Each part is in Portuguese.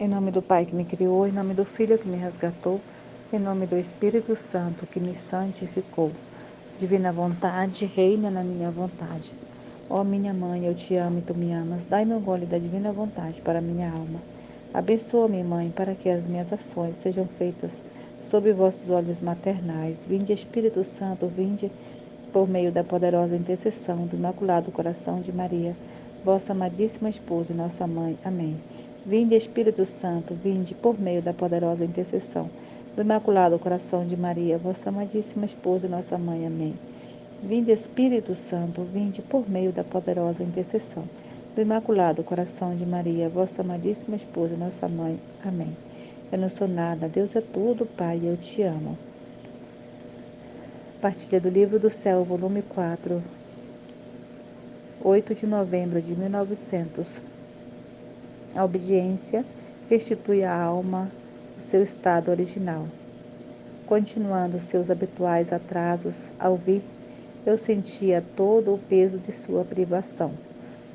Em nome do Pai que me criou, em nome do Filho que me resgatou, em nome do Espírito Santo que me santificou. Divina vontade, reina na minha vontade. Ó minha mãe, eu te amo e tu me amas. Dai-me um gole da divina vontade para minha alma. Abençoa-me, mãe, para que as minhas ações sejam feitas sob vossos olhos maternais. Vinde, Espírito Santo, vinde por meio da poderosa intercessão do Imaculado Coração de Maria, vossa amadíssima esposa e nossa mãe. Amém. Vinde, Espírito Santo, vinde por meio da poderosa intercessão do Imaculado Coração de Maria, vossa amadíssima esposa e nossa mãe. Amém. Vinde, Espírito Santo, vinde por meio da poderosa intercessão do Imaculado Coração de Maria, vossa amadíssima esposa e nossa mãe. Amém. Eu não sou nada, Deus é tudo, Pai, eu te amo. Partilha do Livro do Céu, volume 4, 8 de novembro de 1900. A obediência restitui à alma o seu estado original. Continuando seus habituais atrasos, ao vir, eu sentia todo o peso de sua privação,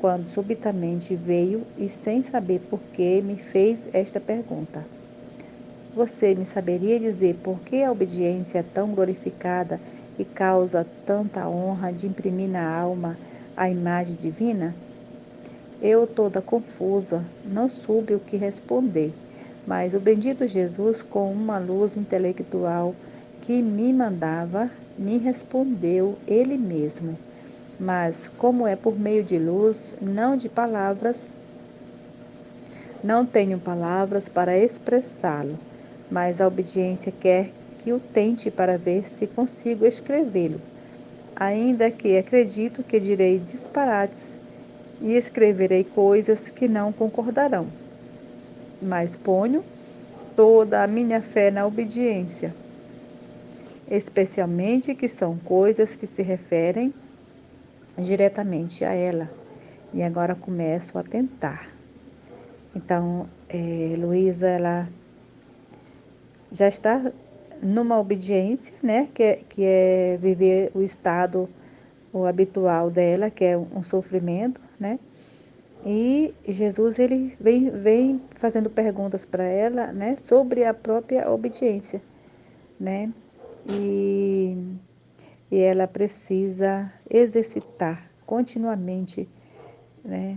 quando subitamente veio e, sem saber por que, me fez esta pergunta: você me saberia dizer por que a obediência é tão glorificada e causa tanta honra de imprimir na alma a imagem divina? Eu, toda confusa, não soube o que responder, mas o bendito Jesus, com uma luz intelectual que me mandava, me respondeu ele mesmo. Mas, como é por meio de luz, não de palavras, não tenho palavras para expressá-lo, mas a obediência quer que o tente para ver se consigo escrevê-lo, ainda que acredito que direi disparates e escreverei coisas que não concordarão. Mas ponho toda a minha fé na obediência, especialmente que são coisas que se referem diretamente a ela. E agora começo a tentar. Então, Luísa, ela já está numa obediência, né? Que é viver o estado o habitual dela, que é um sofrimento, né? E Jesus, ele vem fazendo perguntas para ela, né? Sobre a própria obediência, né? E, e ela precisa exercitar continuamente, né?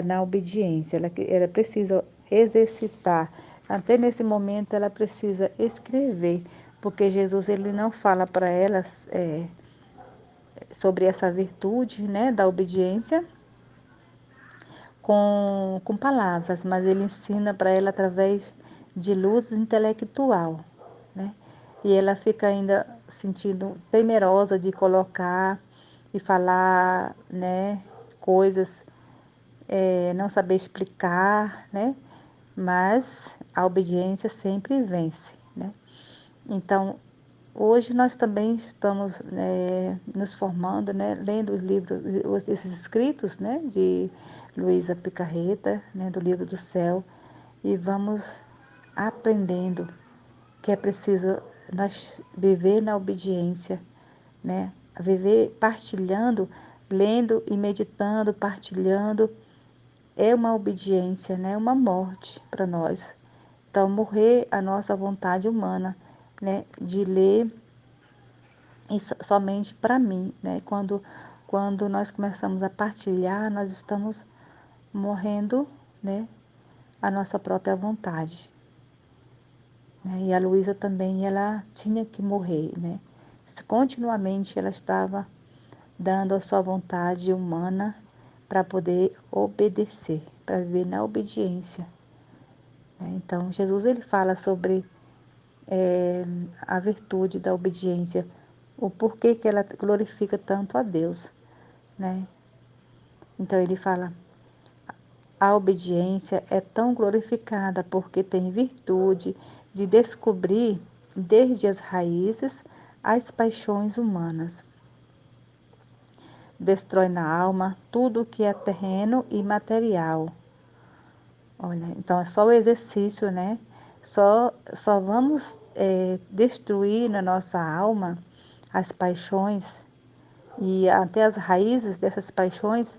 Na obediência, ela precisa exercitar. Até nesse momento ela precisa escrever, porque Jesus, ele não fala para elas sobre essa virtude, né, da obediência com palavras, mas ele ensina para ela através de luz intelectual, né? E ela fica ainda sentindo temerosa de colocar e falar, né, coisas, não saber explicar, né? Mas a obediência sempre vence, né? Então, hoje nós também estamos nos formando, né, lendo os livros, esses escritos, né, de Luísa Picarreta, né, do Livro do Céu, e vamos aprendendo que é preciso nós viver na obediência, né, viver partilhando, lendo e meditando, partilhando, é uma obediência, né, uma morte para nós. Então, morrer a nossa vontade humana, né, de ler somente para mim, né? Quando nós começamos a partilhar, nós estamos morrendo, né, a nossa própria vontade, né? E a Luísa também, ela tinha que morrer, né? Continuamente ela estava dando a sua vontade humana para poder obedecer, para viver na obediência, né? Então, Jesus, ele fala sobre a virtude da obediência, o porquê que ela glorifica tanto a Deus, né? Então ele fala: a obediência é tão glorificada porque tem virtude de descobrir desde as raízes as paixões humanas. Destrói na alma tudo o que é terreno e material. Olha, então é só o exercício, né? Só vamos destruir na nossa alma as paixões e até as raízes dessas paixões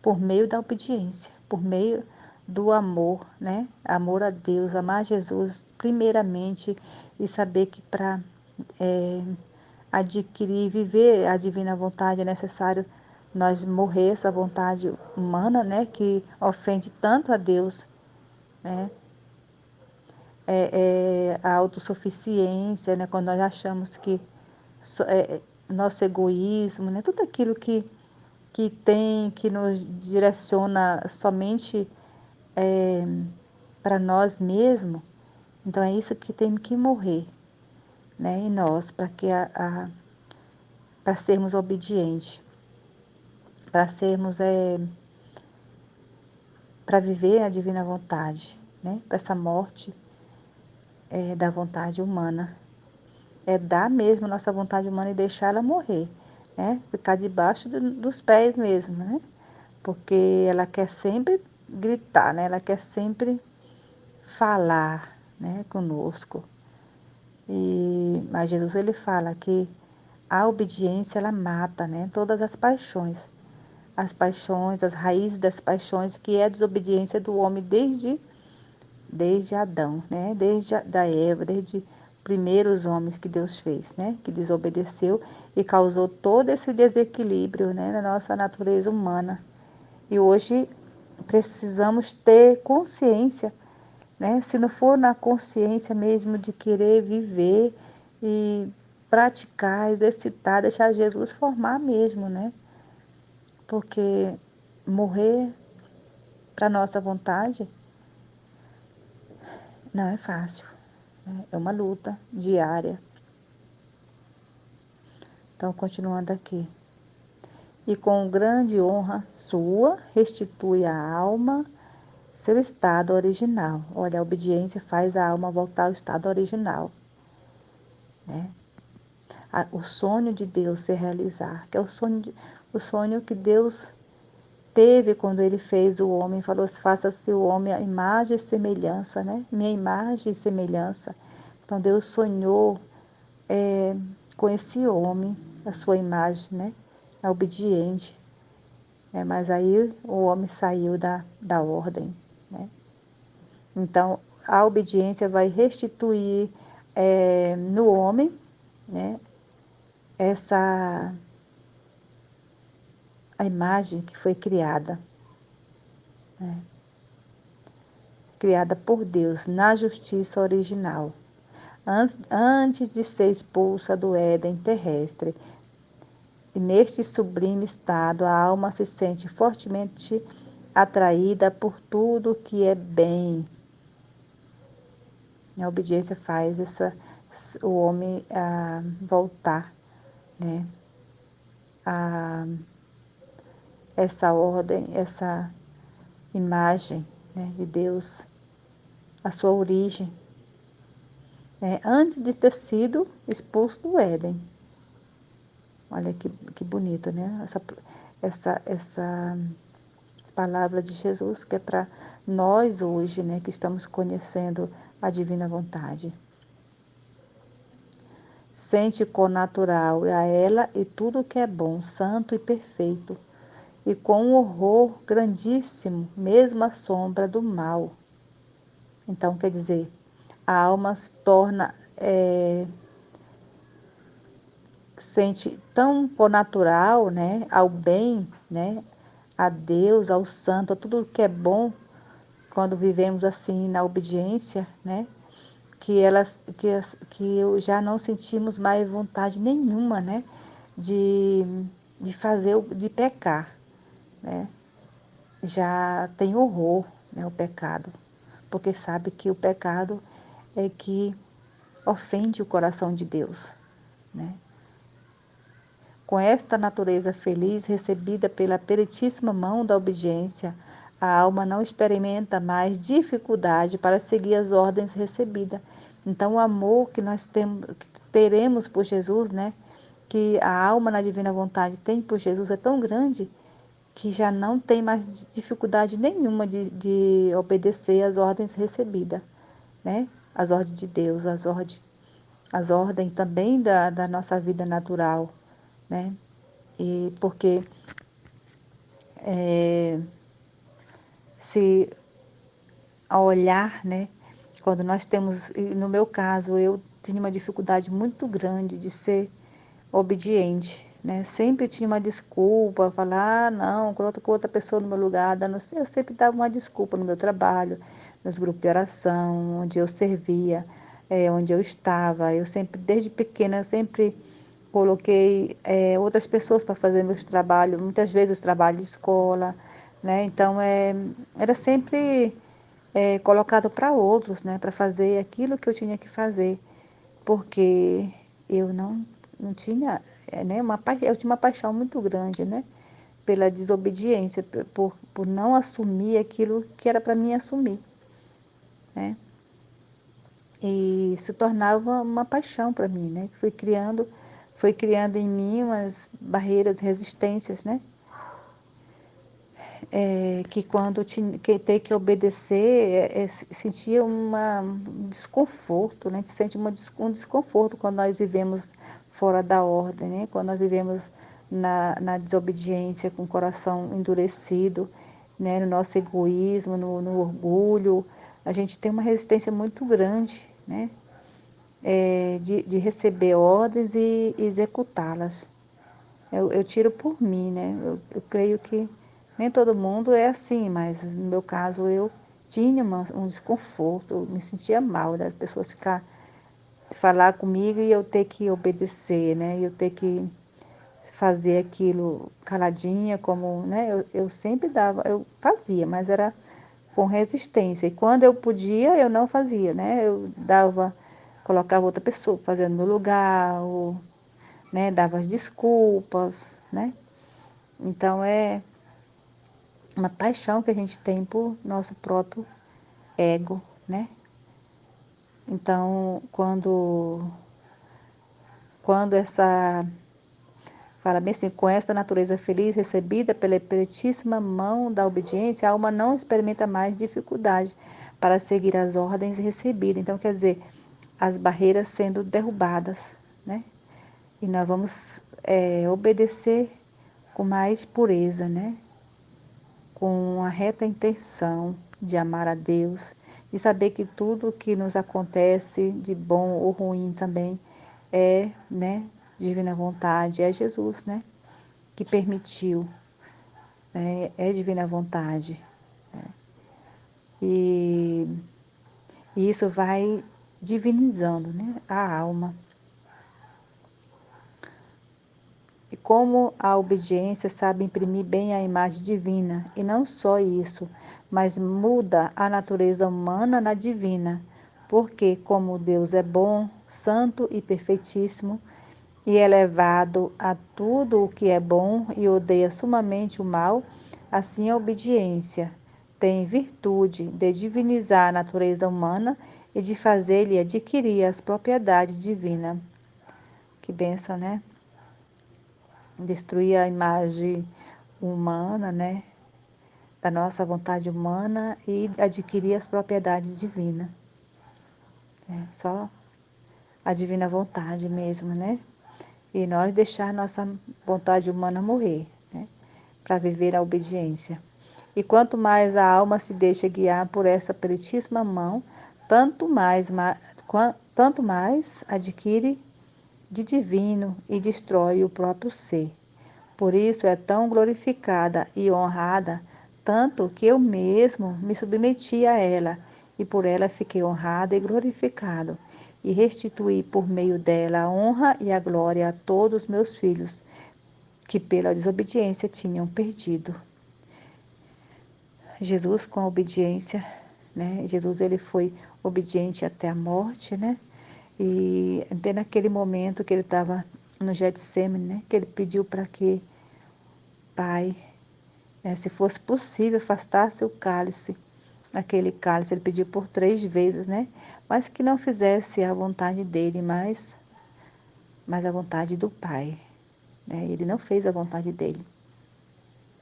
por meio da obediência, por meio do amor, né? Amor a Deus, amar Jesus primeiramente e saber que para adquirir, viver a divina vontade é necessário nós morrer essa vontade humana, né? Que ofende tanto a Deus, né? A autossuficiência, né? Quando nós achamos que nosso egoísmo, né? Tudo aquilo que nos direciona somente para nós mesmos, então é isso que tem que morrer, né? Em nós, para sermos obedientes, para sermos para viver a divina vontade, né? Para essa morte da vontade humana. É dar mesmo nossa vontade humana e deixar ela morrer, né? Ficar debaixo dos pés mesmo, né? Porque ela quer sempre gritar, né? Ela quer sempre falar, né, conosco. Mas Jesus ele fala que a obediência ela mata, né, todas as paixões. As paixões, as raízes das paixões, que é a desobediência do homem desde Adão, né? Desde da Eva, desde primeiros homens que Deus fez, né? Que desobedeceu e causou todo esse desequilíbrio, né? Na nossa natureza humana. E hoje precisamos ter consciência, né? Se não for na consciência mesmo de querer viver e praticar, exercitar, deixar Jesus formar mesmo, né? Porque morrer para nossa vontade não é fácil, né? É uma luta diária. Então, continuando aqui. E com grande honra sua, restitui à alma seu estado original. Olha, a obediência faz a alma voltar ao estado original, né? O sonho de Deus se realizar, que é o sonho que Deus teve quando ele fez o homem, falou: faça-se o homem a imagem e semelhança, né? Minha imagem e semelhança. Então Deus sonhou com esse homem, a sua imagem, né? É obediente. Mas aí o homem saiu da ordem, né? Então a obediência vai restituir no homem, né? A imagem que foi criada, né? Criada por Deus na justiça original, antes de ser expulsa do Éden terrestre. E neste sublime estado, a alma se sente fortemente atraída por tudo que é bem. A obediência faz o homem voltar, né, a essa ordem, essa imagem, né, de Deus, a sua origem, né, antes de ter sido expulso do Éden. Olha que bonito, né? Essa palavra de Jesus, que é para nós hoje, né, que estamos conhecendo a divina vontade. Sente com natural a ela e tudo que é bom, santo e perfeito, e com um horror grandíssimo, mesmo a sombra do mal. Então, quer dizer, a alma se torna, sente tão por natural, né, ao bem, né, a Deus, ao santo, a tudo que é bom, quando vivemos assim na obediência, né, que já não sentimos mais vontade nenhuma, né, de fazer, de pecar, né, já tem horror, né, o pecado, porque sabe que o pecado é que ofende o coração de Deus, né. Com esta natureza feliz recebida pela peritíssima mão da obediência, a alma não experimenta mais dificuldade para seguir as ordens recebidas. Então, o amor que nós teremos por Jesus, né, que a alma na divina vontade tem por Jesus é tão grande que já não tem mais dificuldade nenhuma de obedecer às ordens recebidas, né? As ordens de Deus, as ordens também da nossa vida natural, né? E porque se a olhar, né? Quando nós temos, no meu caso, eu tinha uma dificuldade muito grande de ser obediente, né? Sempre tinha uma desculpa, falar, não, coloca outra pessoa no meu lugar, eu sempre dava uma desculpa no meu trabalho, nos grupos de oração, onde eu servia, onde eu estava. Eu sempre, desde pequena, sempre coloquei outras pessoas para fazer meus trabalhos, muitas vezes trabalho de escola, né? Então, era sempre colocado para outros, né? Para fazer aquilo que eu tinha que fazer, porque eu não tinha, né? Eu tinha uma paixão muito grande, né? Pela desobediência, por não assumir aquilo que era para mim assumir, né? E se tornava uma paixão para mim, né? Foi criando em mim umas barreiras, resistências, né? Que quando que ter que obedecer, sentia um desconforto, né? A gente sente um desconforto quando nós vivemos fora da ordem, né? Quando nós vivemos na desobediência, com o coração endurecido, né? No nosso egoísmo, no orgulho, a gente tem uma resistência muito grande, né? De receber ordens e executá-las. Eu tiro por mim, né? Eu creio que nem todo mundo é assim, mas no meu caso eu tinha um desconforto, eu me sentia mal das pessoas falar comigo e eu ter que obedecer, né? Eu ter que fazer aquilo caladinha, como, né? Eu sempre eu fazia, mas era com resistência. E quando eu podia, eu não fazia, né? Colocava outra pessoa fazendo no meu lugar, ou, né? Dava as desculpas, né? Então é uma paixão que a gente tem por nosso próprio ego, né? Então, quando fala bem assim, com esta natureza feliz recebida pela peretíssima mão da obediência, a alma não experimenta mais dificuldade para seguir as ordens recebidas. Então, quer dizer, as barreiras sendo derrubadas, né? E nós vamos obedecer com mais pureza, né? Com a reta intenção de amar a Deus, de saber que tudo que nos acontece, de bom ou ruim também, né, divina vontade, é Jesus, né, que permitiu, né, é divina vontade. Né, e, e isso vai divinizando, né, a alma. E como a obediência sabe imprimir bem a imagem divina, e não só isso, mas muda a natureza humana na divina, porque como Deus é bom, santo e perfeitíssimo, e elevado a tudo o que é bom e odeia sumamente o mal, assim a obediência tem virtude de divinizar a natureza humana e de fazer-lhe adquirir as propriedades divinas. Que bênção, né? Destruir a imagem humana, né, da nossa vontade humana e adquirir as propriedades divinas. Só a divina vontade mesmo, né? E nós deixar nossa vontade humana morrer, né, para viver a obediência. E quanto mais a alma se deixa guiar por essa peritíssima mão, tanto mais adquire de divino e destrói o próprio ser. Por isso é tão glorificada e honrada, tanto que eu mesmo me submeti a ela, e por ela fiquei honrado e glorificado, e restituí por meio dela a honra e a glória a todos os meus filhos, que pela desobediência tinham perdido. Jesus com a obediência, né? Jesus ele foi obediente até a morte, né? E até naquele momento que ele estava no Getsemane, né? Que ele pediu para que Pai, se fosse possível, afastasse o cálice, aquele cálice, ele pediu por 3 vezes, né? Mas que não fizesse a vontade dele, mas a vontade do Pai, né? Ele não fez a vontade dele.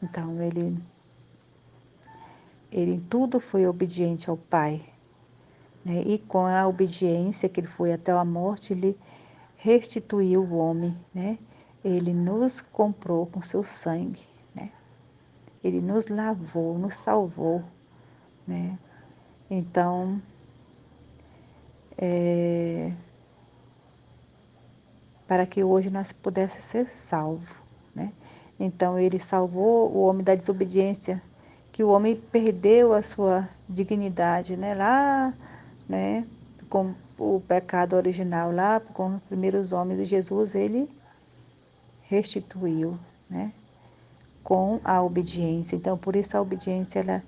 Então, ele em tudo foi obediente ao Pai, né? E com a obediência que ele foi até a morte, ele restituiu o homem, né? Ele nos comprou com seu sangue, né? Ele nos lavou, nos salvou, né? Então, para que hoje nós pudéssemos ser salvos, né? Então, ele salvou o homem da desobediência, que o homem perdeu a sua dignidade, né? Lá, né? Com o pecado original, lá com os primeiros homens de Jesus, ele restituiu, né? Com a obediência. Então, por isso a obediência,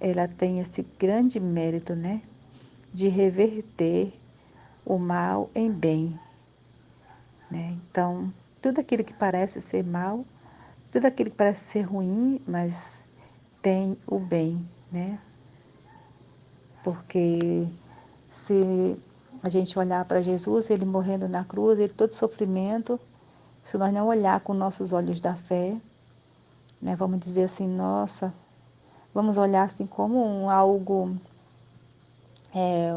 ela tem esse grande mérito, né? De reverter o mal em bem, né? Então, tudo aquilo que parece ser mal, tudo aquilo que parece ser ruim, mas tem o bem, né? Porque se a gente olhar para Jesus, ele morrendo na cruz, ele todo sofrimento, se nós não olhar com nossos olhos da fé, né? Vamos dizer assim, nossa, vamos olhar assim como algo,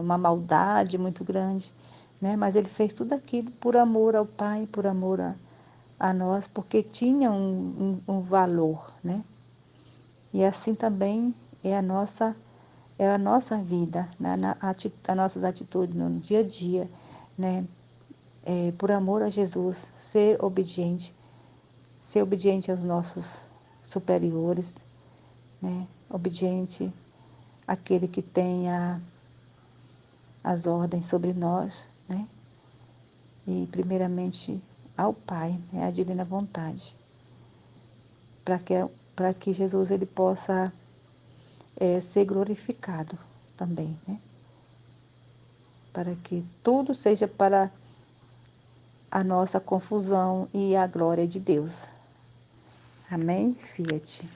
uma maldade muito grande, né? Mas ele fez tudo aquilo por amor ao Pai, por amor a nós, porque tinha um valor, né? E assim também é a nossa vida, né? As nossas atitudes no dia a dia, né? Por amor a Jesus, ser obediente aos nossos superiores, né? Obediente àquele que tem as ordens sobre nós, né? E primeiramente ao Pai, né? A divina vontade, para que Jesus ele possa ser glorificado também, né? Para que tudo seja para a nossa confusão e a glória de Deus. Amém? Fiat.